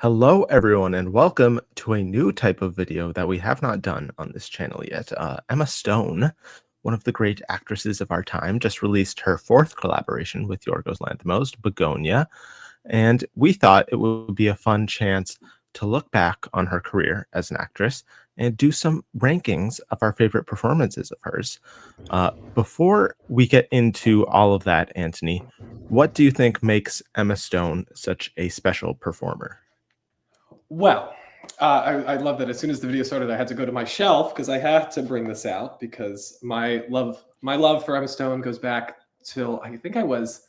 Hello, everyone, and welcome to a new type of video that we have not done on this channel yet. Emma Stone, one of the great actresses of our time, just released her fourth collaboration with Yorgos Lanthimos, Begonia, and we thought it would be a fun chance to look back on her career as an actress and do some rankings of our favorite performances of hers. Before we get into all of that, Anthony, what do you think makes Emma Stone such a special performer? Well, I love that as soon as the video started, I had to go to my shelf because I had to bring this out because my love for Emma Stone goes back till I think I was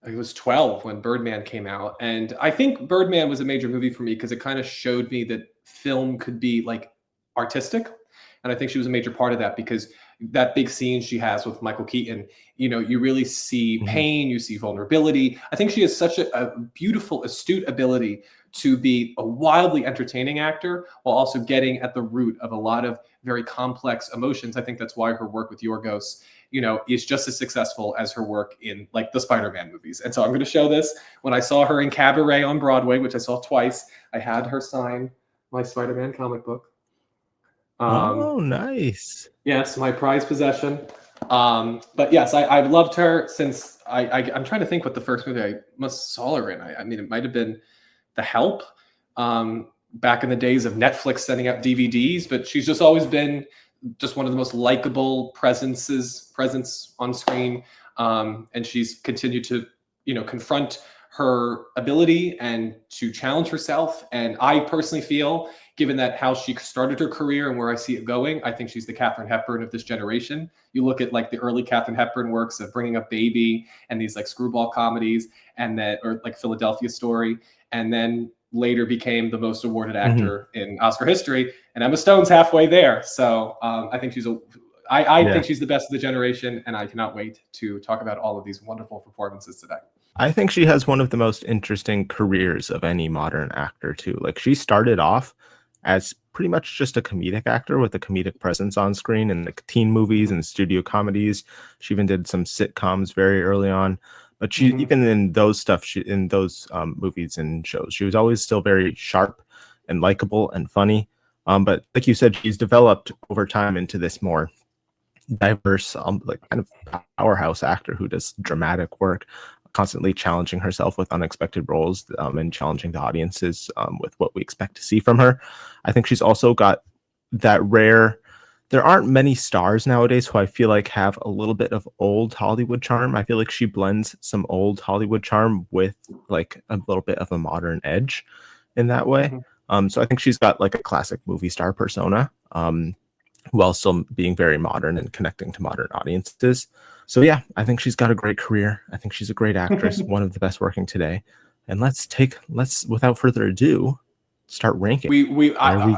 12 when Birdman came out. And I think Birdman was a major movie for me because it kind of showed me that film could be like artistic. And I think she was a major part of that because that big scene she has with Michael Keaton, you really see Mhm. pain, you see vulnerability. I think she has such a beautiful, astute ability to be a wildly entertaining actor while also getting at the root of a lot of very complex emotions. I think that's why her work with Yorgos, is just as successful as her work in like the Spider-Man movies. And so I'm going to show this. When I saw her in Cabaret on Broadway, which I saw twice, I had her sign my Spider-Man comic book. Um, Oh, nice. yes, my prized possession. But yes, I've loved her since I'm trying to think what the first movie I must saw her in. I mean, it might have been The Help, back in the days of Netflix sending out DVDs, but she's just always been just one of the most likable presence on screen. And she's continued to, confront her ability and to challenge herself. And I personally feel, given that how she started her career and where I see it going, I think she's the Katharine Hepburn of this generation. You look at like the early Katharine Hepburn works of Bringing Up Baby and these like screwball comedies, and that, or like Philadelphia Story, and then later became the most awarded Mhm. actor in Oscar history. And Emma Stone's halfway there. So I think I Yeah. think she's the best of the generation, and I cannot wait to talk about all of these wonderful performances today. I think she has one of the most interesting careers of any modern actor too. Like she started off as pretty much just a comedic actor with a comedic presence on screen in like teen movies and studio comedies. She even did some sitcoms very early on. But she Mm-hmm. even in those stuff, she in those movies and shows, she was always still very sharp and likable and funny. But like you said, she's developed over time into this more diverse, like kind of powerhouse actor who does dramatic work, constantly challenging herself with unexpected roles, and challenging the audiences with what we expect to see from her. I think she's also got that rare. There aren't many stars nowadays who I feel like have a little bit of old Hollywood charm. I feel like she blends some old Hollywood charm with like a little bit of a modern edge in that way. Mm-hmm. So I think she's got like a classic movie star persona. While still being very modern and connecting to modern audiences. So yeah, I think she's got a great career. I think she's a great actress, one of the best working today. And let's without further ado start ranking. There we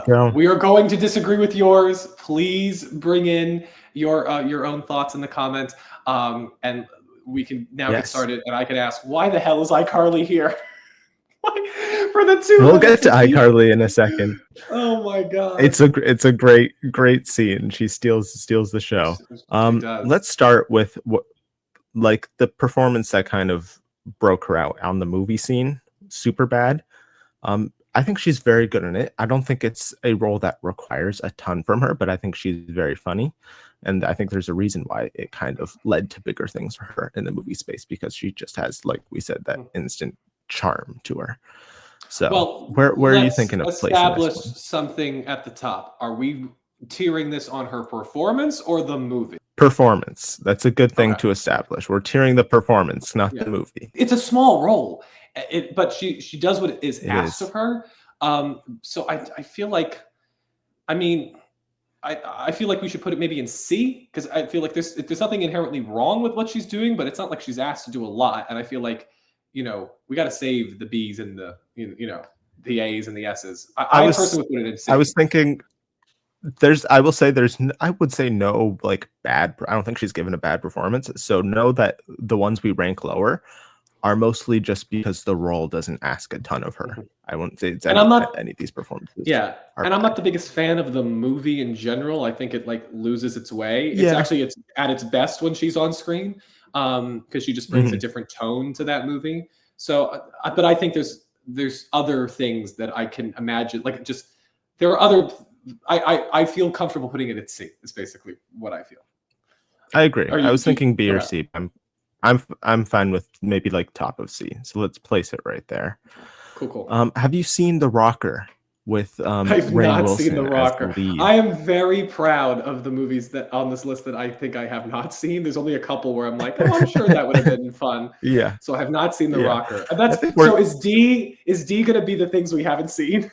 go. We are going to disagree with yours. Please bring in your own thoughts in the comments, and we can now get Yes. started. And I can ask, why the hell is iCarly here? For the We'll 2 minutes get to that she. iCarly in a second. Oh my god. It's a great scene. She steals the show. She does. Let's start with what like the performance that kind of broke her out on the movie scene. Super bad. I think she's very good in it. I don't think it's a role that requires a ton from her, but I think she's very funny. And I think there's a reason why it kind of led to bigger things for her in the movie space because she just has, like we said, that instant charm to her. So Well, where are you let's thinking of placing this establish one? something at the top. Are we tiering this on her performance or the movie? Performance. That's a good thing Okay. to establish. We're tiering the performance, not Yeah. the movie. It's a small role, but she does what is It asked is. of her. So I feel like, I mean, I feel like we should put it maybe in C because I feel like there's nothing inherently wrong with what she's doing, but it's not like she's asked to do a lot. And I feel like, we got to save the B's and the A's and the S's. I I was personally would put it in I C. was thinking there's I will say there's I would say no like bad. I don't think she's given a bad performance. So know that the ones we rank lower are mostly just because the role doesn't ask a ton of her. Mhm. I wouldn't say it's And I'm not, any of these performances yeah, are and I'm not bad. the biggest fan of the movie in general. I think it like loses its way. Yeah. It's at its best when she's on screen, because she just brings a Mhm. different tone to that movie. So, but I think there's other things that I can imagine. Like just there are other. I feel comfortable putting it at C. Is basically what I feel. I agree. I was thinking B or okay. C. I'm fine with maybe like top of C. So let's place it right there. Cool. Have you seen The Rocker with I've Ray not seen The Wilson as the Rocker. lead? I am very proud of the movies that on this list that I think I have not seen. There's only a couple where I'm like, oh, I'm sure that would have been fun. Yeah. So I have not seen The Yeah. Rocker. And that's so. Is D going to be the things we haven't seen?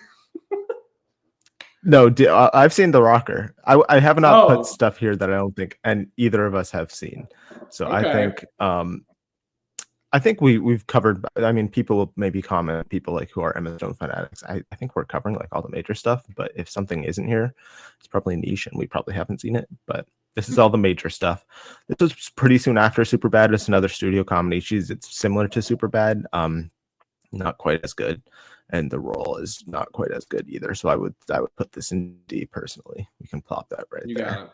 No, I've seen The Rocker. I have not put stuff here that I don't think and either of us have seen. So Okay. I think we've covered. I mean, people will maybe comment. People like who are Emma Stone fanatics. I think we're covering like all the major stuff. But if something isn't here, it's probably niche, and we probably haven't seen it. But this is all the major stuff. This was pretty soon after Superbad. It's another studio comedy. It's similar to Superbad. Not quite as good, and the role is not quite as good either. So I would put this in D personally. We can plop that right there.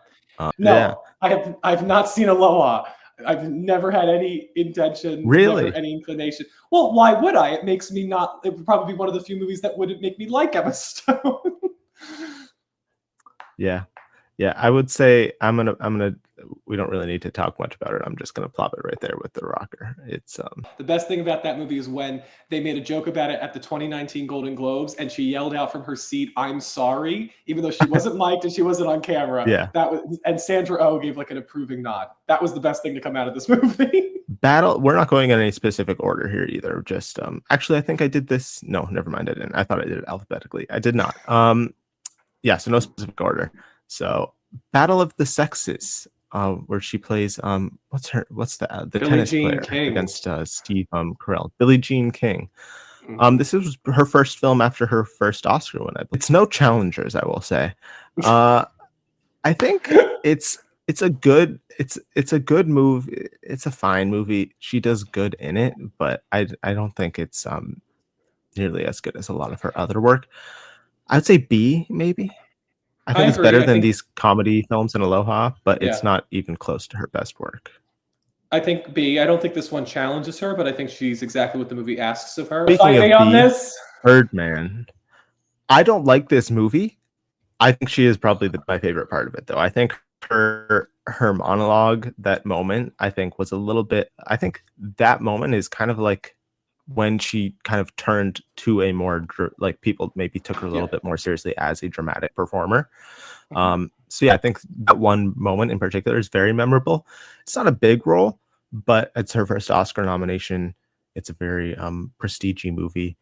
No, yeah. I've not seen Aloha. I've never had any intention, really, never any inclination. Well, why would I? It makes me not. It would probably be one of the few movies that wouldn't make me like Emma Stone. Yeah. I would say I'm gonna. We don't really need to talk much about it. I'm just gonna plop it right there with The Rocker. It's the best thing about that movie is when they made a joke about it at the 2019 Golden Globes, and she yelled out from her seat, "I'm sorry," even though she wasn't mic'd and she wasn't on camera. Yeah, that was, and Sandra Oh gave like an approving nod. That was the best thing to come out of this movie. Battle. We're not going in any specific order here either. Just actually, I think I did this. No, never mind. I didn't. I thought I did it alphabetically. I did not. Yeah. So no specific order. So Battle of the Sexes. Where she plays what's the Billie tennis Jean player King. against Steve Carell, Billie Jean King. This was her first film after her first Oscar win. It's no challengers, I will say. I think it's a good move. It's a fine movie. She does good in it, but I don't think it's nearly as good as a lot of her other work. I'd say B maybe. I think it's better than these comedy films in Aloha, but it's not even close to her best work. I think B. I don't think this one challenges her, but I think she's exactly what the movie asks of her. Speaking of B, Birdman. I don't like this movie. I think she is probably my favorite part of it, though. I think her monologue, that moment, I think was a little bit. I think that moment is kind of like when she kind of turned to a more like people maybe took her a little bit more seriously as a dramatic performer. So yeah, I think that one moment in particular is very memorable. It's not a big role, but it's her first Oscar nomination. It's a very prestige movie.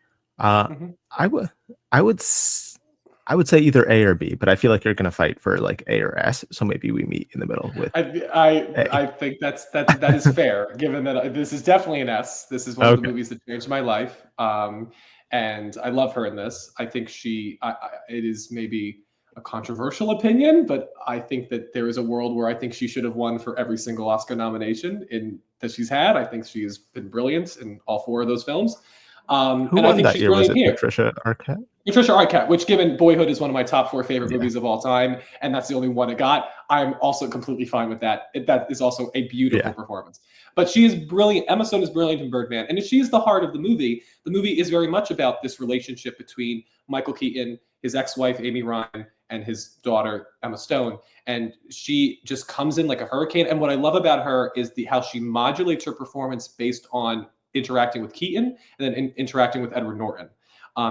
I would say either A or B, but I feel like you're gonna fight for like A or S, so maybe we meet in the middle with. I think that is fair, given that this is definitely an S. This is one of the movies that changed my life, and I love her in this. I think it is maybe a controversial opinion, but I think that there is a world where I think she should have won for every single Oscar nomination that she's had. I think she's been brilliant in all 4 of those films. Who won that year? Was it Patricia Arquette? Patricia Arquette, which given Boyhood is one of my top 4 favorite movies of all time, and that's the only one it got. I'm also completely fine with that. That is also a beautiful performance. But she is brilliant. Emma Stone is brilliant in Birdman, and she is the heart of the movie. The movie is very much about this relationship between Michael Keaton, his ex-wife Amy Ryan, and his daughter Emma Stone, and she just comes in like a hurricane. And what I love about her is how she modulates her performance based on interacting with Keaton and then interacting with Edward Norton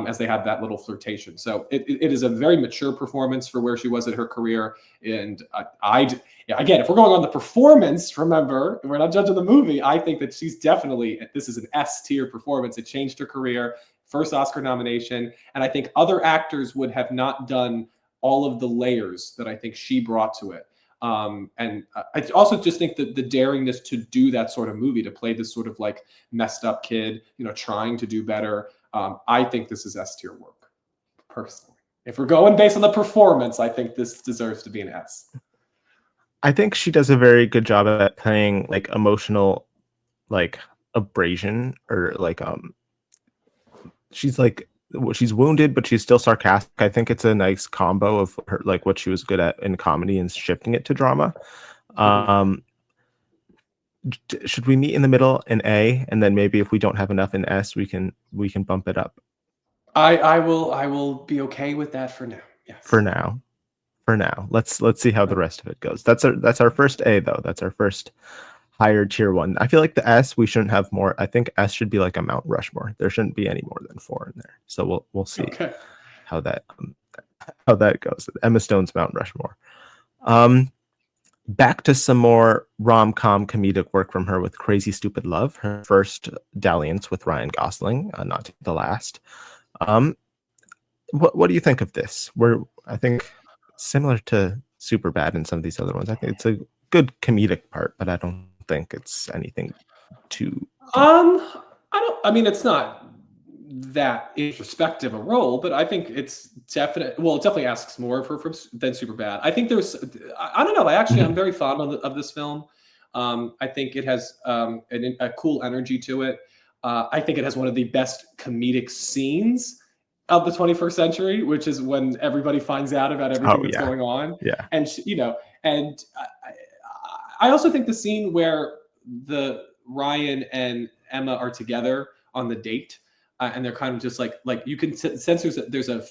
as they had that little flirtation. So it is a very mature performance for where she was in her career. And again, if we're going on the performance, remember, we're not judging the movie. I think that she's definitely, this is an S tier performance. It changed her career, first Oscar nomination. And I think other actors would have not done all of the layers that I think she brought to it. And I also just think that the daringness to do that sort of movie, to play this sort of like messed up kid, trying to do better. I think this is S tier work, personally. If we're going based on the performance, I think this deserves to be an S. I think she does a very good job at playing like emotional, like abrasion, or like she's wounded, but she's still sarcastic. I think it's a nice combo of her, like what she was good at in comedy and shifting it to drama. Should we meet in the middle in A, and then maybe if we don't have enough in S, we can bump it up? I will be okay with that for now. For Yes. now. For now. Let's see how the rest of it goes. That's our first A though. That's our first higher tier one. I feel like the S we shouldn't have more. I think S should be like a Mount Rushmore. There shouldn't be any more than 4 in there. So we'll see Okay. how that goes. Emma Stone's Mount Rushmore. Um, Back to some more rom-com comedic work from her with Crazy Stupid Love, her first dalliance with Ryan Gosling, not the last. Um, what do you think of this? I think similar to Superbad and some of these other ones. I think it's a good comedic part, but I don't think it's anything too deep. I mean, it's not that introspective a role, but I think it's definite. Well, it definitely asks more of her than Superbad. I think there's, I don't know. I'm Mhm. very fond of this film. I think it has a cool energy to it. I think it has one of the best comedic scenes of the 21st century, which is when everybody finds out about everything Oh that's yeah, going on, yeah. and and I also think the scene where the Ryan and Emma are together on the date, and they're kind of just like you can sense there's a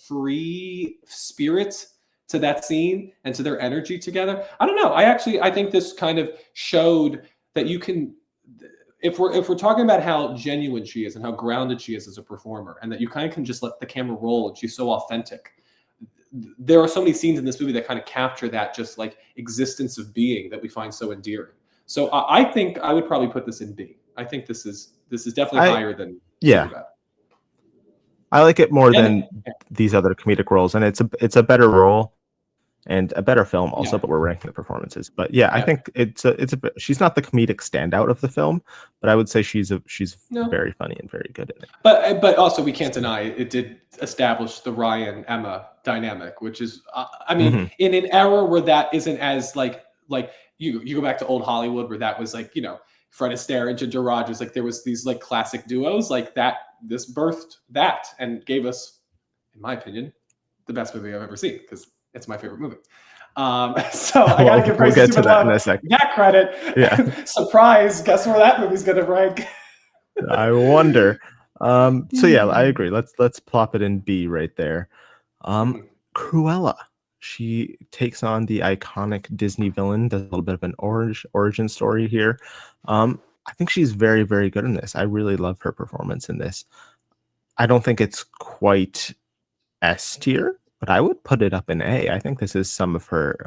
free spirit to that scene and to their energy together. I don't know. I think this kind of showed that you can, if we're talking about how genuine she is and how grounded she is as a performer, and that you kind of can just let the camera roll and she's so authentic. There are so many scenes in this movie that kind of capture that just like existence of being that we find so endearing. So I think I would probably put this in B. I think this is definitely I higher than Yeah, Superbad. I like it more And than these other comedic roles, and it's a better role and a better film also. yeah, But we're ranking the performances. But yeah, I yeah, think she's not the comedic standout of the film, but I would say she's no, very funny and very good in it. but also we can't So, deny it did establish the Ryan Emma dynamic, which is I mean, mhm. in an era where that isn't as like you go back to old Hollywood where that was like Fred Astaire and Ginger Rogers, like there was these like classic duos like that. This birthed that and gave us, in my opinion, the best movie I've ever seen because it's my favorite movie. So I got to Well, give we'll Crazy get to Stupid that in Love a second. that Yeah, credit. Surprise! Guess where that movie's gonna rank? I wonder. So yeah, I agree. Let's plop it in B right there. Um, Mhm. Cruella. She takes on the iconic Disney villain. Does a little bit of an origin story here. I think she's very, very good in this. I really love her performance in this. I don't think it's quite S tier, but I would put it up in A. I think this is some of her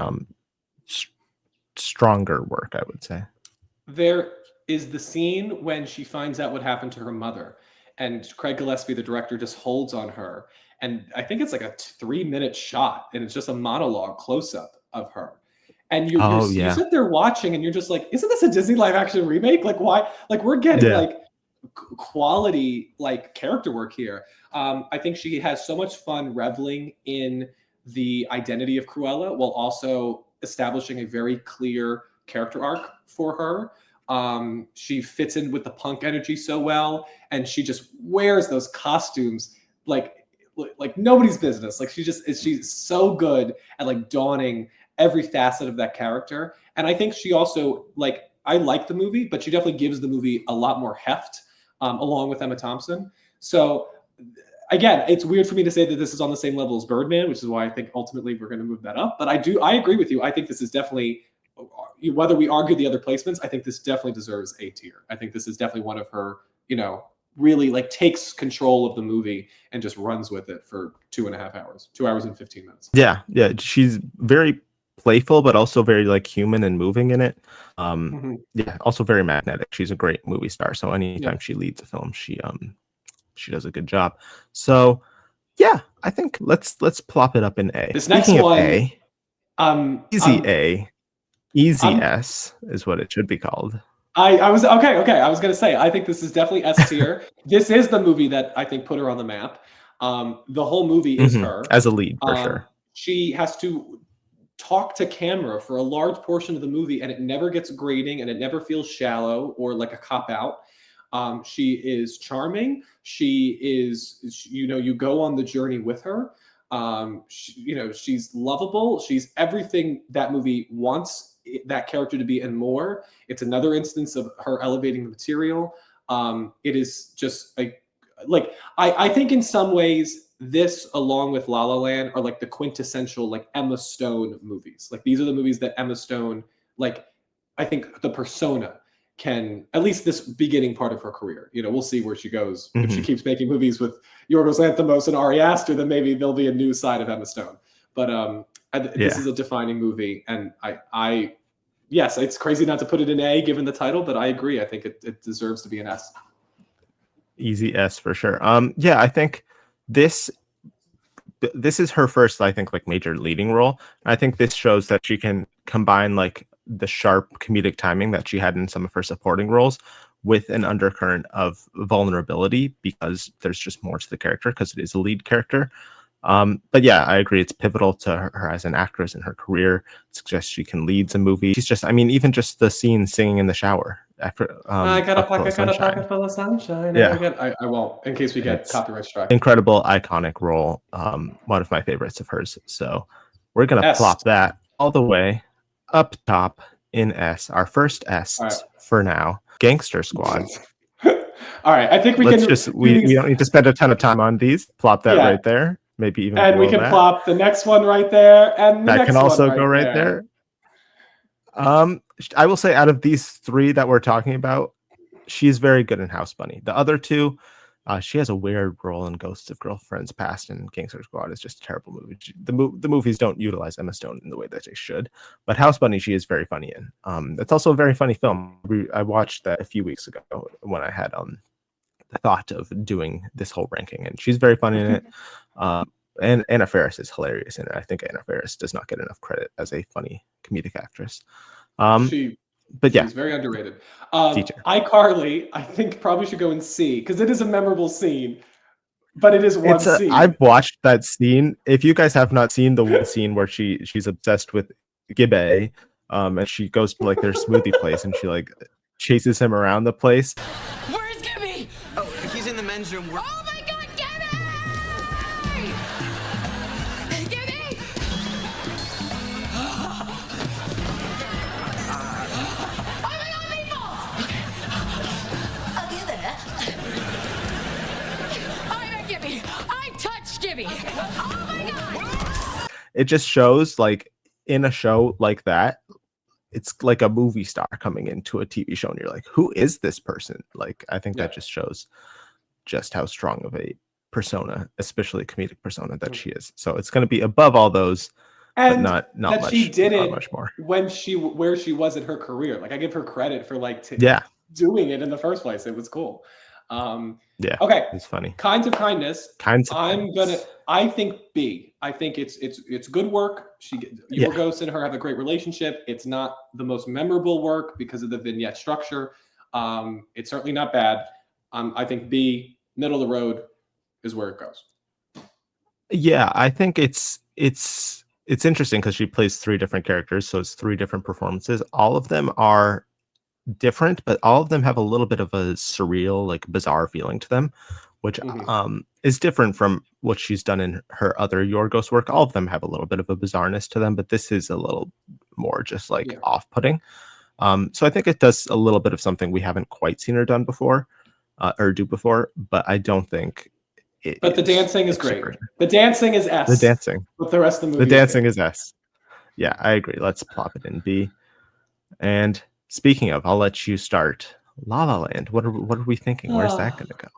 s- stronger work, I would say. There is the scene when she finds out what happened to her mother, and Craig Gillespie, the director, just holds on her, and I think it's like a 3-minute shot, and it's just a monologue close up of her, and Oh you yeah, sit there watching, and you're just like, isn't this a Disney live action remake? Like why? Like we're getting yeah, like quality like character work here. I think she has so much fun reveling in the identity of Cruella while also establishing a very clear character arc for her. She fits in with the punk energy so well, and she just wears those costumes like nobody's business. Like she's so good at like donning every facet of that character. And I think she also like I like the movie, but she definitely gives the movie a lot more heft, along with Emma Thompson. So again, it's weird for me to say that this is on the same level as Birdman, which is why I think ultimately we're going to move that up. But I agree with you. I think this is definitely, whether we argue the other placements, I think this definitely deserves A tier. I think this is definitely one of her, really like takes control of the movie and just runs with it for 2.5 hours, 2 hours and 15 minutes. yeah, yeah. She's very playful, but also very like human and moving in it. Mhm. Yeah, also very magnetic. She's a great movie star. So Yeah. anytime she leads a film, she does a good job. So yeah, I think let's plop it up in A. This next Speaking of one, A, um, easy I'm, A, easy I'm S is what it should be called. I was okay. Okay, I was gonna say I think this is definitely S tier. This is the movie that I think put her on the map. The whole movie is her. As a lead for Um, sure. she has to talk to camera for a large portion of the movie, and it never gets grating, and it never feels shallow or like a cop out. She is charming. She is, you go on the journey with her. She's lovable. She's everything that movie wants that character to be and more. It's another instance of her elevating the material. It is just like I think in some ways this, along with La La Land, are like the quintessential like Emma Stone movies. Like these are the movies that Emma Stone, like I think the persona can, at least this beginning part of her career. You know, we'll see where she goes. If she keeps making movies with Yorgos Lanthimos and Ari Aster, then maybe there'll be a new side of Emma Stone. But this is a defining movie, and I yes, it's crazy not to put it in A given the title, but I agree. I think it deserves to be an S. Easy S for sure. Yeah, I think this is her first, I think, like major leading role. I think this shows that she can combine like the sharp comedic timing that she had in some of her supporting roles with an undercurrent of vulnerability, because there's just more to the character because it is a lead character. But yeah, I agree. It's pivotal to her as an actress in her career. It suggests she can lead some movie. She's just, I mean, even just the scene singing in the shower after I got a pocket full of sunshine. Yeah. I won't, in case we get copyright strike. Incredible, iconic role. One of my favorites of hers. So we're gonna plop that all the way up top in S. Our first S for now. Gangster Squad. All right, I think we can just we don't need to spend a ton of time on these. Plop that right there. Maybe even and we can plop the next one right there, and that can also go right there. I will say, out of these three that we're talking about, she's very good in House Bunny. The other two, she has a weird role in Ghosts of Girlfriends Past, and Gangster Squad is just a terrible movie. The movies don't utilize Emma Stone in the way that they should, but House Bunny she is very funny in. It's also a very funny film. I watched that a few weeks ago when I had the thought of doing this whole ranking, and she's very funny in it. And Anna Faris is hilarious in it. I think Anna Faris does not get enough credit as a funny comedic actress. She's very underrated. iCarly, I think probably should go in C because it is a memorable scene, but it is one scene. I've watched that scene. If you guys have not seen the one scene where she's obsessed with Gibbe, and she goes to like their smoothie place and she like chases him around the place. Where's Gibby? Oh, he's in the men's room. Oh my God, Gibby! Gibby! Gibby. I touched Gibby. Oh my God. It just shows, like, in a show like that, it's like a movie star coming into a TV show and you're like, who is this person? Like, I think that just shows just how strong of a persona, especially a comedic persona, that she is. So it's going to be above all those, and but not that much, she did it much more when where she was in her career. Like, I give her credit for like doing it in the first place. It was cool. Okay. It's funny. Kinds of Kindness. I think B. I think it's good work. Yorgos and her have a great relationship. It's not the most memorable work because of the vignette structure. It's certainly not bad. I think B, middle of the road, is where it goes. Yeah, I think it's interesting because she plays three different characters, so it's three different performances. All of them are different, but all of them have a little bit of a surreal, like bizarre feeling to them, which is different from what she's done in her other Yorgos work. All of them have a little bit of a bizarreness to them, but this is a little more just like off-putting. So I think it does a little bit of something we haven't quite seen her done before, or do before, but I don't think it. But the dancing is great. The dancing is S. The dancing. But the rest of the movie. The dancing is S. Yeah, I agree. Let's plop it in B. And speaking of, I'll let you start. La La Land. What are we thinking? Where's that going to go?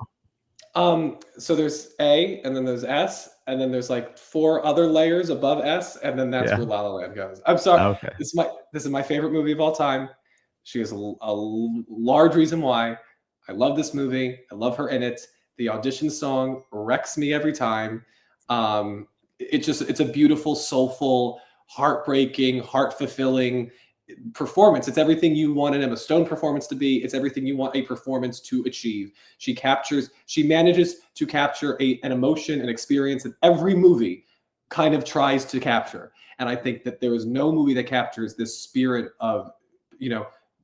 So there's A, and then there's S, and then there's like 4 other layers above S, and then that's where La La Land goes. I'm sorry. Okay. This is my favorite movie of all time. She is a large reason why I love this movie. I love her in it. The audition song wrecks me every time. It's a beautiful, soulful, heartbreaking, heart-fulfilling performance. It's everything you want an Emma Stone performance to be. It's everything you want a performance to achieve. She manages to capture an emotion, an experience that every movie kind of tries to capture. And I think that there is no movie that captures this spirit of,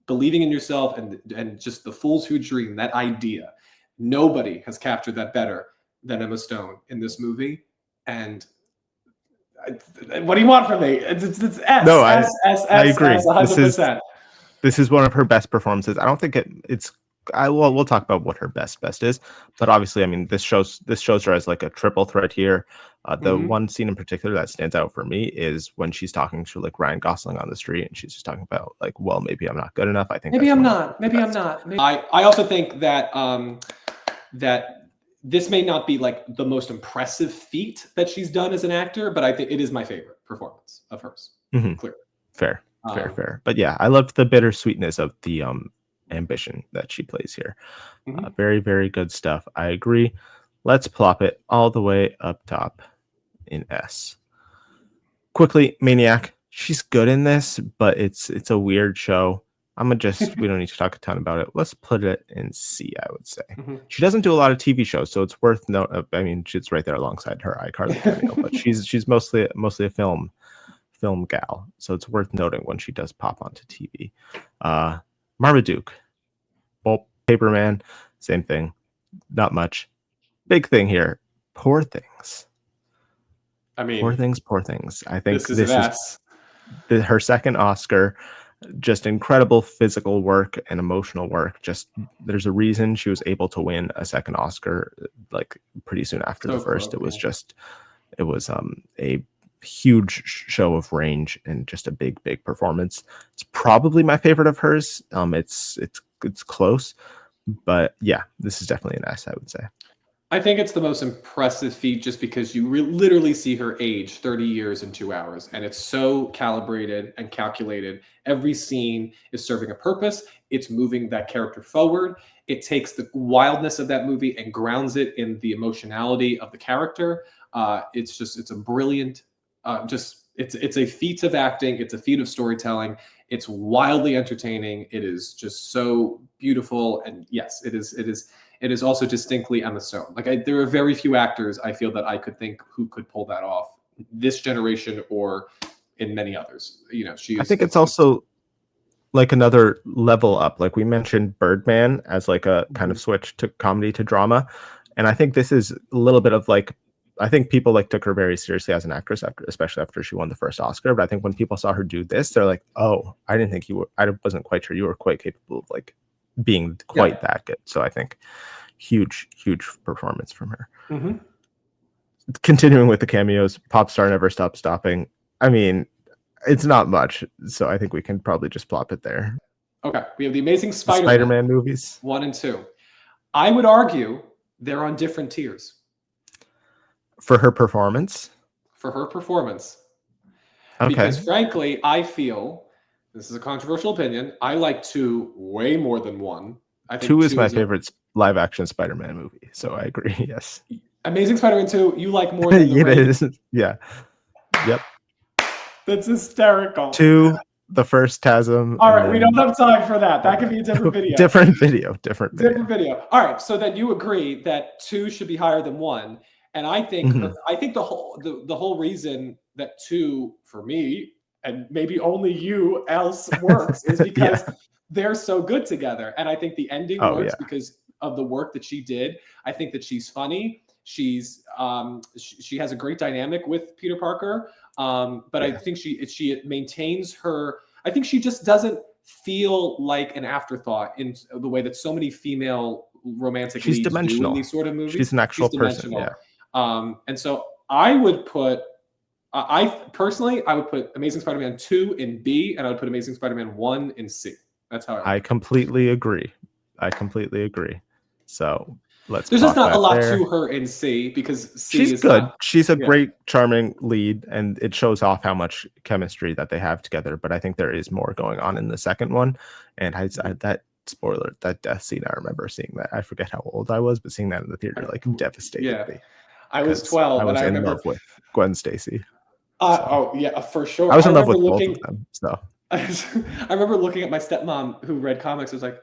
believing in yourself and just the fools who dream, that idea. Nobody has captured that better than Emma Stone in this movie. And what do you want from me? It's S. No, S, I agree. 100%. This is one of her best performances. I don't think it's we'll talk about what her best is, but obviously, I mean, this shows her as like a triple threat here. The one scene in particular that stands out for me is when she's talking to like Ryan Gosling on the street, and she's just talking about like, well, maybe I'm not good enough. I think Maybe that's I'm one of not. the Maybe I'm best. not. I also think that that this may not be like the most impressive feat that she's done as an actor, but I think it is my favorite performance of hers. Mhm. Clearly. Fair. But yeah, I loved the bittersweetness of the ambition that she plays here. Very, very good stuff. I agree. Let's plop it all the way up top in S. Quickly, Maniac. She's good in this, but it's a weird show. We don't need to talk a ton about it. Let's put it in C, I would say. She doesn't do a lot of TV shows, so it's worth note. I mean, she's right there alongside her iCarly cameo, but she's mostly a film gal, so it's worth noting when she does pop onto TV. Marmaduke, well, Paperman, same thing, not much. Big thing here, Poor Things. I mean, Poor Things. I think this is her second Oscar. Just incredible physical work and emotional work. Just there's a reason she was able to win a second Oscar like pretty soon after the first. It was a huge show of range and just a big performance. It's probably my favorite of hers. It's close, but yeah, this is definitely an S, I would say. I think it's the most impressive feat just because you literally see her age 30 years in 2 hours, and it's so calibrated and calculated. Every scene is serving a purpose. It's moving that character forward. It takes the wildness of that movie and grounds it in the emotionality of the character. It's a brilliant, it's a feat of acting. It's a feat of storytelling. It's wildly entertaining. It is just so beautiful. And yes, it is also distinctly Emma Stone. Like there are very few actors I feel that I could think who could pull that off this generation or in many others. I think it's also like another level up. Like we mentioned Birdman as like a kind of switch to comedy to drama. And I think this is a little bit of like, I think people like took her very seriously as an actress, especially after she won the first Oscar. But I think when people saw her do this, they're like, oh, I didn't think I wasn't quite sure you were quite capable of like being quite that good. So I think huge performance from her. Continuing with the cameos, Pop Star Never Stop Stopping. I mean, it's not much, so I think we can probably just plop it there. Okay, we have the Amazing Spider-Man movies 1 and 2. I would argue they're on different tiers for her performance. Okay. Because frankly, I feel, this is a controversial opinion, I like 2 way more than 1. I think 2 is my favorite live action Spider-Man movie, so I agree. Yes. Amazing Spider-Man 2 you like more than the it is. Yeah. Yep. That's hysterical. 2, the first TASM. All right, we don't have time for that. That could be a different video. Different video. All right, so then you agree that 2 should be higher than 1, and I think the whole reason that 2 for me and maybe only you else works is because they're so good together, and I think the ending works because of the work that she did. I think that she's funny. She's she has a great dynamic with Peter Parker. But I think she maintains her. I think she just doesn't feel like an afterthought in the way that so many female romantic leads do in these sort of movies. She's an actual person. Yeah. And so I would put. I personally would put Amazing Spider-Man 2 in B, and I would put Amazing Spider-Man 1 in C. That's how I completely agree. So there's just not a lot to her in C because C she's is good. She's a great, charming lead, and it shows off how much chemistry that they have together. But I think there is more going on in the second one. And that spoiler, that death scene, I remember seeing that. I forget how old I was, but seeing that in the theater like devastated me. I was 12. I was in love with Gwen Stacy. For sure. I was in love with both of them. So I remember looking at my stepmom who read comics. I was like,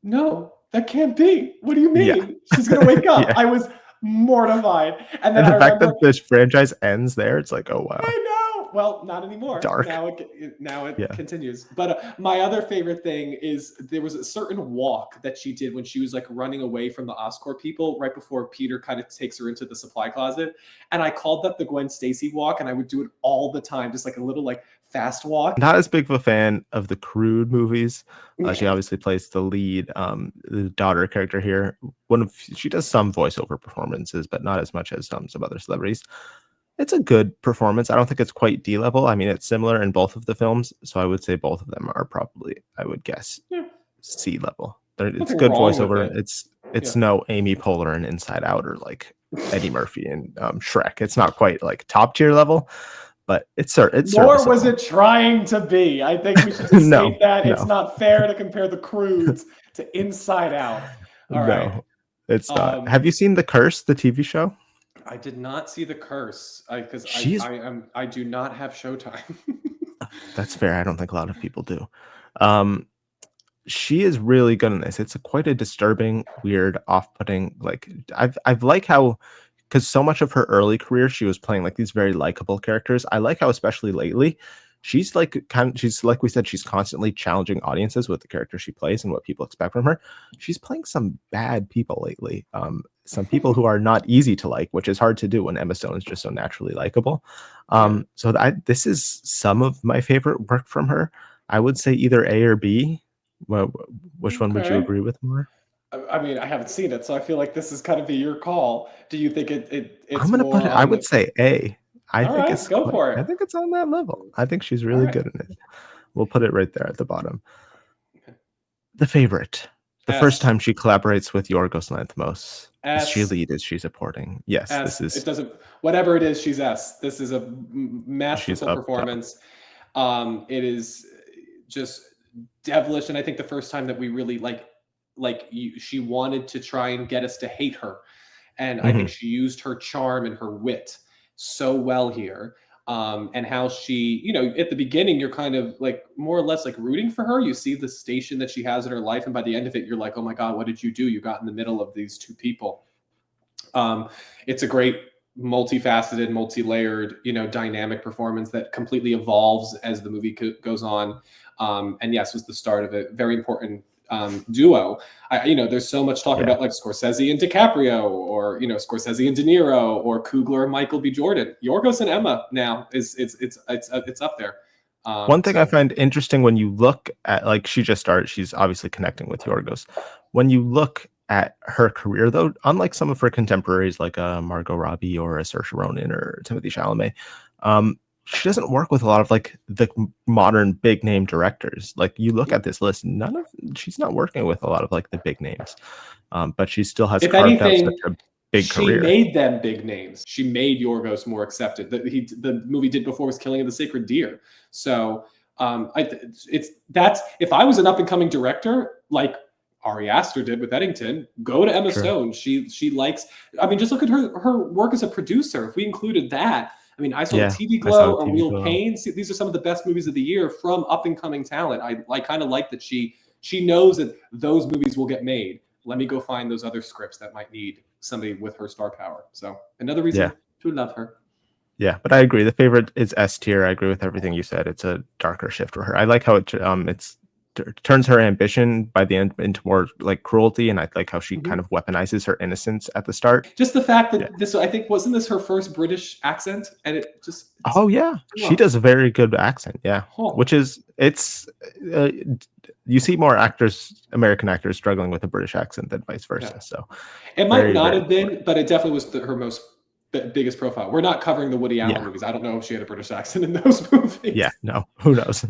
no, that can't be. What do you mean? Yeah. She's gonna wake up. I was mortified. And then the fact that this franchise ends there, it's like, oh wow. I know. well, not anymore. Dark. Now it Yeah. continues. But my other favorite thing is there was a certain walk that she did when she was like running away from the Oscorp people right before Peter kind of takes her into the supply closet. And I called that the Gwen Stacy walk, and I would do it all the time, just like a little like fast walk. Not as big of a fan of the Crude movies. She obviously plays the lead, the daughter character here. She does some voiceover performances, but not as much as some other celebrities. It's a good performance. I don't think it's quite D level. I mean, it's similar in both of the films, so I would say both of them are probably, I would guess, C level. It's Nothing good wrong with voiceover. it. It's no Amy Poehler in Inside Out or like Eddie Murphy in Shrek. It's not quite like top tier level, but it's Nor was serviceable. it trying to be. I think we should just state that it's not fair to compare the Crudes to Inside Out. All right. No, it's not. Have you seen The Curse, the TV show? I did not see The Curse because I do not have Showtime. That's fair. I don't think a lot of people do. She is really good in this. It's quite a disturbing, weird, off-putting. Like I've like how, because so much of her early career she was playing like these very likable characters. I like how, especially lately, she's like she's like we said, she's constantly challenging audiences with the character she plays and what people expect from her. She's playing some bad people lately. Some people who are not easy to like, which is hard to do when Emma Stone is just so naturally likable. So this is some of my favorite work from her. I would say either A or B. Well, which one would you agree with more? I mean, I haven't seen it, so I feel like this is kind of be your call. Do you think it's I'm gonna put it. I would say A. I think it's go for it. I think it's on that level. I think she's really good in it. We'll put it right there at the bottom. The favorite. The first time she collaborates with Yorgos Lanthimos. Is she a lead? Is she supporting? Yes, S. this is. It doesn't. Whatever it is, she's S. This is a masterful performance. It is just devilish, and I think the first time that we really she wanted to try and get us to hate her, and I think she used her charm and her wit so well here. And how she, at the beginning, you're kind of like more or less like rooting for her. You see the station that she has in her life, and by the end of it, you're like, oh my God, what did you do? You got in the middle of these two people. It's a great multifaceted, multi-layered, dynamic performance that completely evolves as the movie goes on. And yes, was the start of a very important duo. There's so much talk about like Scorsese and DiCaprio, or Scorsese and De Niro, or Coogler and Michael B. Jordan. Yorgos and Emma now it's up there. One thing I find interesting when you look at, like, she just started, she's obviously connecting with Yorgos. When you look at her career, though, unlike some of her contemporaries like Margot Robbie or Saoirse Ronan or Timothée Chalamet, she doesn't work with a lot of like the modern big name directors. Like, you look at this list, she's not working with a lot of like the big names, but she still has carved out such a big career. She made them big names. She made Yorgos more accepted. The movie did before was Killing of the Sacred Deer. So if I was an up and coming director like Ari Aster did with Eddington, go to Emma Stone. She likes. I mean, just look at her work as a producer. If we included that. I mean, I saw TV Glow or Real Pain. See, these are some of the best movies of the year from up and coming talent. I kind of like that she knows that those movies will get made. Let me go find those other scripts that might need somebody with her star power. So another reason to love her. Yeah, but I agree. The favorite is S tier. I agree with everything you said. It's a darker shift for her. I like how it turns her ambition by the end into more like cruelty, and I like how she kind of weaponizes her innocence at the start. Just the fact that this, I think, wasn't this her first British accent, and it just she does a very good accent, which is you see more American actors struggling with a British accent than vice versa. So it might not have been, but it definitely was her most biggest profile. We're not covering the Woody Allen movies. I don't know if she had a British accent in those movies. Yeah, no, who knows?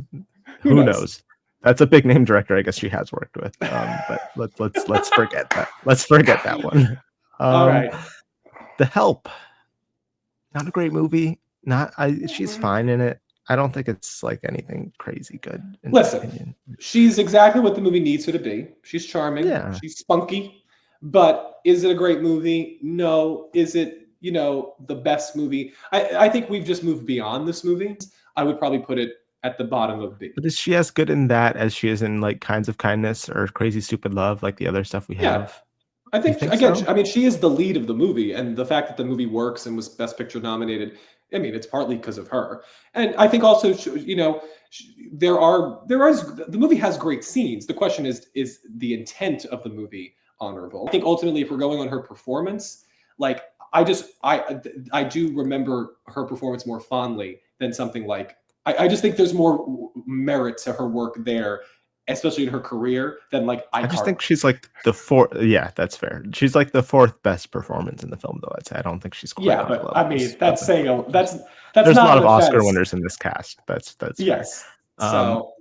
Who knows? That's a big name director I guess she has worked with. But let's forget that. Let's forget that one. All right. The Help. Not a great movie. She's fine in it. I don't think it's like anything crazy good. Listen, she's exactly what the movie needs her to be. She's charming. Yeah. She's spunky. But is it a great movie? No. Is it, the best movie? I think we've just moved beyond this movie. I would probably put it at the bottom of B. But is she as good in that as she is in like Kinds of Kindness or Crazy Stupid Love, like the other stuff we have? I think again, so? I mean, she is the lead of the movie, and the fact that the movie works and was Best Picture nominated I mean, it's partly because of her, and I think also, you know, the movie has great scenes. The question is the intent of the movie honorable? I think ultimately, if we're going on her performance, like I do remember her performance more fondly than something like I just think there's more merit to her work there, especially in her career, than like I just think she's like the fourth. Yeah, that's fair. She's like the fourth best performance in the film, though. I'd say I don't think she's quite Yeah, on the but level. I mean, that's saying that's There's a not lot an of Oscar offense. winners in this cast. That's fair. Yes. Um, So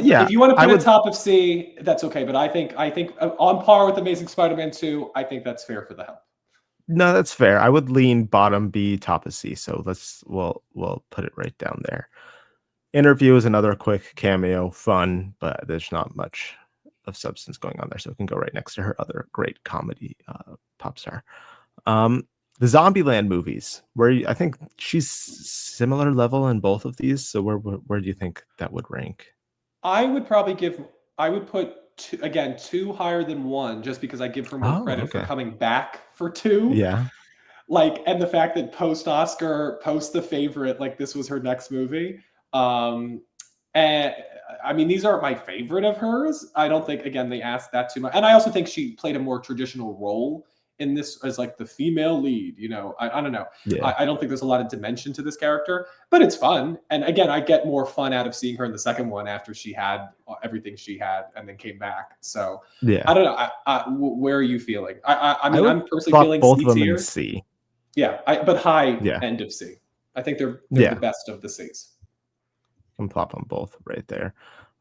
yeah, if you want to I put would. a top of C, that's okay. But I think on par with Amazing Spider-Man 2, I think that's fair for the help. No, that's fair. I would lean bottom B, top of C. So we'll put it right down there. Interview is another quick cameo, fun, but there's not much of substance going on there, so it can go right next to her other great comedy pop star. The Zombieland movies, I think she's similar level in both of these. So where do you think that would rank? I would put two higher than one, just because I give her more Oh, credit for okay. coming back for two. Yeah. Like, and the fact that post Oscar, post The Favorite, like this was her next movie. And I mean, these aren't my favorite of hers. I don't think, again, they asked that too much. And I also think she played a more traditional role in this as like the female lead. You know, I don't know. Yeah. I don't think there's a lot of dimension to this character, but it's fun. And again, I get more fun out of seeing her in the second one after she had everything she had and then came back. So Yeah. I don't know. Where are you feeling? I mean, I'm personally feeling both C of them tier. in C. Yeah, but high Yeah. end of C. I think they're Yeah. the best of the Cs. Can plop them both right there.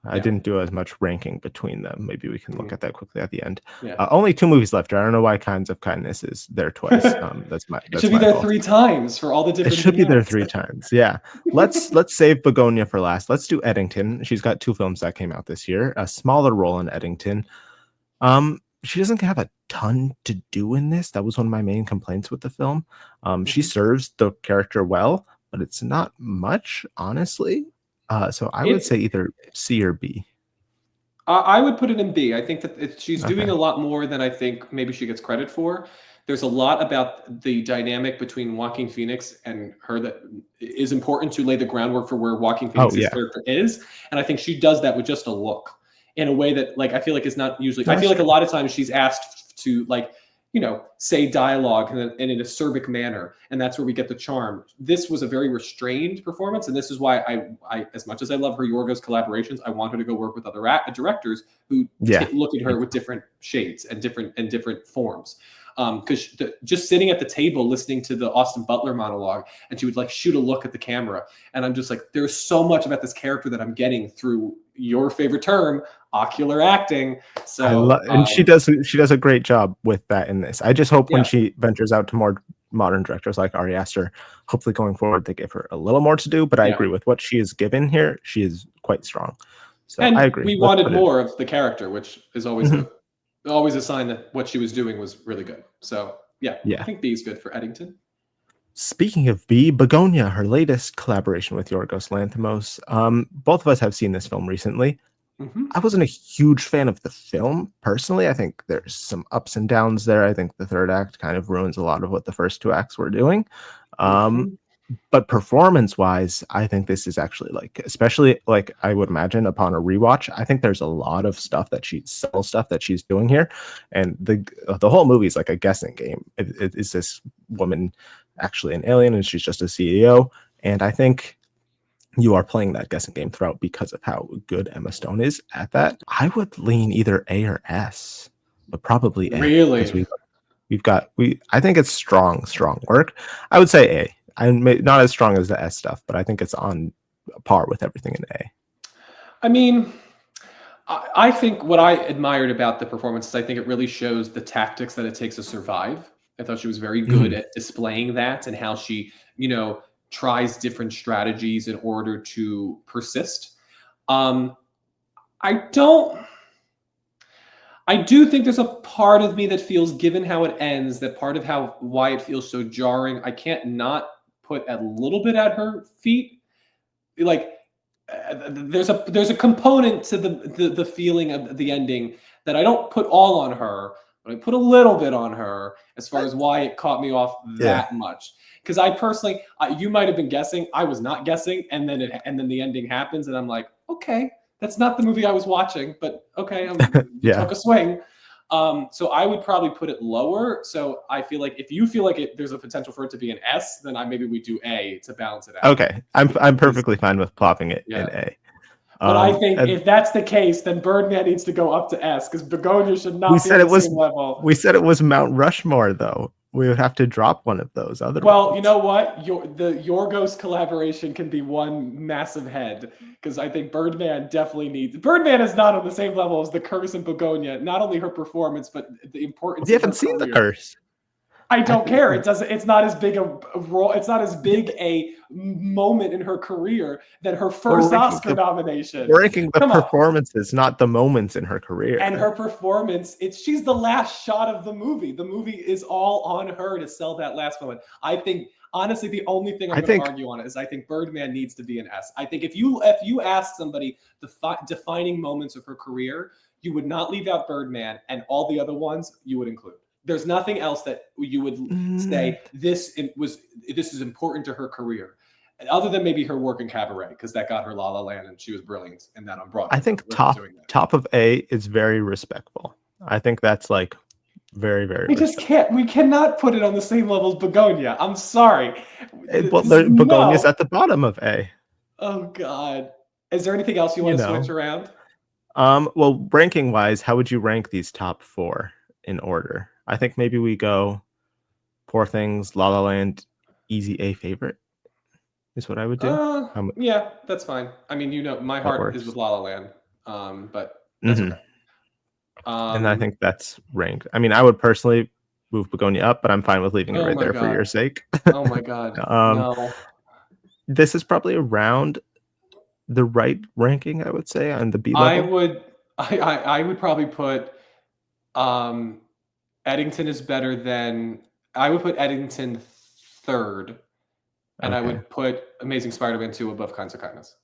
I Yeah. didn't do as much ranking between them. Maybe we can look at that quickly at the end. Yeah. Only 2 movies left. I don't know why Kinds of Kindness is there twice. That's It should be there 3 times for all the It different. should be there vignettes. 3 times. Yeah. Let's save Begonia for last. Let's do Eddington. She's got 2 films that came out this year. A smaller role in Eddington. She doesn't have a ton to do in this. That was one of my main complaints with the film. She serves the character well, but it's not much, honestly. So I would say either C or B. I would put it in B. I think that she's doing Okay. a lot more than I think maybe she gets credit for. There's a lot about the dynamic between Joaquin Phoenix and her that is important to lay the groundwork for where Joaquin Phoenix's character is. And I think she does that with just a look in a way that, like, I feel like is not usually. I feel like a lot of times she's asked to, like, you know, say dialogue in an acerbic manner, and that's where we get the charm. This was a very restrained performance, and this is why I as much as I love her Yorgos collaborations, I want her to go work with other directors who look at her with different shades and different forms. Because just sitting at the table listening to the Austin Butler monologue, and she would like shoot a look at the camera, and I'm just like, there's so much about this character that I'm getting through your favorite term, ocular acting. So and she does a great job with that in this. I just hope when she ventures out to more modern directors like Ari Aster, hopefully going forward they give her a little more to do. But I agree with what she is given here. She is quite strong. So and I agree. We wanted more of the character, which is always always a sign that what she was doing was really good. So yeah, I think B is good for Eddington. Speaking of B, Begonia, her latest collaboration with Yorgos Lanthimos. Both of us have seen this film recently. I wasn't a huge fan of the film personally. I think there's some ups and downs there. I think the third act kind of ruins a lot of what the first 2 acts were doing. But performance-wise, I think this is actually, like, especially like I would imagine upon a rewatch, I think there's a lot of stuff that she's doing here, and the whole movie is like a guessing game. Is this woman actually an alien, and she's just a CEO? And I think you are playing that guessing game throughout because of how good Emma Stone is at that. I would lean either A or S, but probably A. Really? Because I think it's strong work. I would say A. I'm not as strong as the S stuff, but I think it's on par with everything in A. I mean, I think what I admired about the performance is I think it really shows the tactics that it takes to survive. I thought she was very good at displaying that, and how she, you know, tries different strategies in order to persist. I do think there's a part of me that feels, given how it ends, that part of why it feels so jarring, I can't not put a little bit at her feet. Like, there's a component to the feeling of the ending that I don't put all on her, but I put a little bit on her as far as why it caught me off that much. Because I personally, you might have been guessing, I was not guessing, and then the ending happens, and I'm like, okay, that's not the movie I was watching, but okay, you took a swing. So I would probably put it lower. So I feel like if you feel like there's a potential for it to be an S, then maybe we do A to balance it out. Okay, I'm perfectly fine with plopping it in A. But I think if that's the case, then Birdman needs to go up to S because Begonia should not be on the same level. We said it was Mount Rushmore, though. We would have to drop one of those other Well, you know what? The Yorgos collaboration can be one massive head because I think Birdman definitely needs. Birdman is not on the same level as The Curse and Begonia. Not only her performance, but the importance. You haven't seen The Curse. I don't care. It doesn't. It's not as big a role. It's not as big a moment in her career than her first Oscar nomination. We're ranking the performances, not the moments in her career. And her performance, she's the last shot of the movie. The movie is all on her to sell that last moment. I think, honestly, the only thing I'm going to argue on is I think Birdman needs to be an S. I think if you ask somebody the defining moments of her career, you would not leave out Birdman, and all the other ones you would include. There's nothing else that you would say this is important to her career, other than maybe her work in Cabaret, because that got her La La Land and she was brilliant in that on Broadway. I think top of A is very respectful. I think that's like very, very. We just can't. We cannot put it on the same level as Begonia. I'm sorry. Begonia's at the bottom of A. Oh God. Is there anything else you want to switch around? Well, ranking wise, how would you rank these top 4 in order? I think maybe we go Poor Things, La La Land, Easy A favorite is what I would do. Yeah, that's fine. I mean, my heart is with La La Land, but that's okay. And I think that's ranked. I mean, I would personally move Begonia up, but I'm fine with leaving it right there for your sake. Oh my God. No. This is probably around the right ranking, I would say, on the B level. I would probably put Eddington is better than. I would put Eddington 3rd, and I would put Amazing Spider-Man 2 above Kinds of Kindness.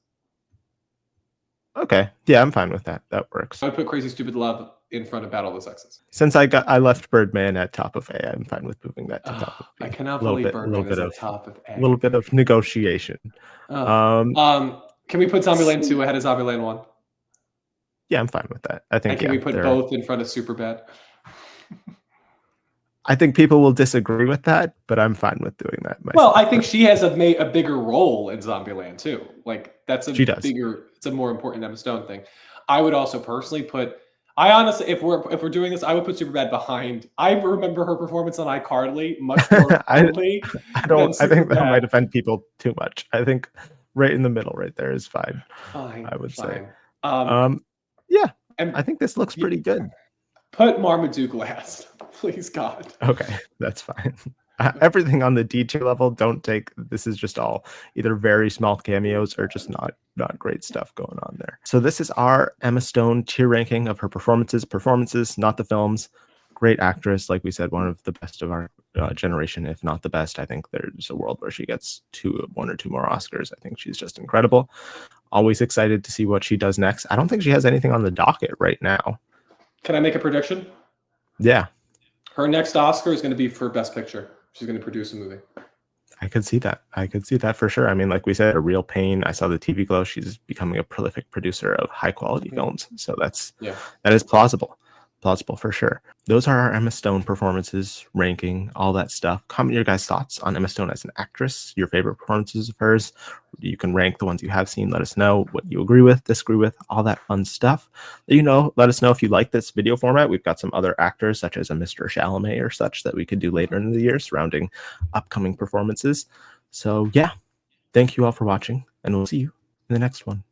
Okay, yeah, I'm fine with that. That works. I would put Crazy Stupid Love in front of Battle of the Sexes. Since I left Birdman at top of A, I'm fine with moving that to top of B. I cannot believe Birdman is at top of A. A little bit of negotiation. Can we put Zombieland 2 ahead of Zombieland 1? Yeah, I'm fine with that. I think. And can we put both in front of Superbad? I think people will disagree with that, but I'm fine with doing that myself. Well, I think she has a bigger role in Zombieland too. Like that's it's a more important Emma Stone thing. I would also personally put. I honestly, if we're doing this, I would put Superbad behind. I remember her performance on iCarly much more fondly. I think that might offend people too much. I think right in the middle, right there is fine. I would say. Yeah, and I think this looks pretty good. Put Marmaduke last, please, God. Okay, that's fine. Everything on the D tier level, don't take. This is just all either very small cameos or just not great stuff going on there. So this is our Emma Stone tier ranking of her performances, not the films. Great actress, like we said, one of the best of our generation, if not the best. I think there's a world where she gets 1 or 2 more Oscars. I think she's just incredible. Always excited to see what she does next. I don't think she has anything on the docket right now. Can I make a prediction? Yeah. Her next Oscar is going to be for Best Picture. She's going to produce a movie. I could see that for sure. I mean, like we said, A Real Pain. I saw the TV Glow. She's becoming a prolific producer of high quality films. So that is plausible for sure. Those are our Emma Stone performances, ranking, all that stuff. Comment your guys' thoughts on Emma Stone as an actress, your favorite performances of hers. You can rank the ones you have seen. Let us know what you agree with, disagree with, all that fun stuff. Let us know if you like this video format. We've got some other actors, such as a Mr. Chalamet or such, that we could do later in the year surrounding upcoming performances. So yeah, thank you all for watching, and we'll see you in the next one.